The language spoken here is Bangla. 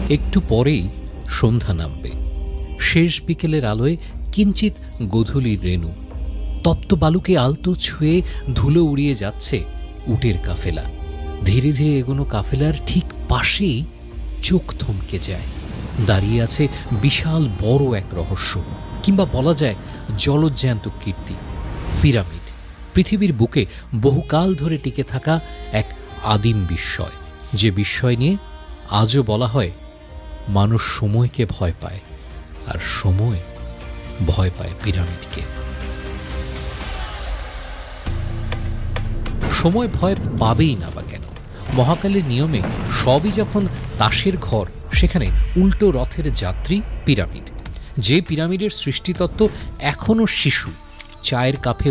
একটু পরেই সন্ধ্যা নামবে। শেষ বিকেলের আলোয় কিঞ্চিত গোধূলির রেণু, তপ্ত বালুকে আলতো ছুঁয়ে ধুলো উড়িয়ে যাচ্ছে উটের কাফেলা। ধীরে ধীরে এগোনো কাফেলার ঠিক পাশেই চোখ থমকে যায়। দাঁড়িয়ে আছে বিশাল বড় এক রহস্য, কিংবা বলা যায় জলজ্যান্ত কীর্তি, পিরামিড। পৃথিবীর বুকে বহুকাল ধরে টিকে থাকা এক আদিম বিস্ময়, যে বিস্ময় নিয়ে আজও বলা হয় মানুষ সময়কে ভয় পায়, আর সময় ভয় পায় পিরামিডকে। সময় ভয় পাবেই না বা কেন? মহাকালের নিয়মে সবই যখন তাসের ঘর, সেখানে উল্টো রথের যাত্রী পিরামিড। যে পিরামিডের সৃষ্টিতত্ত্ব এখনও শিশু, চায়ের কাপে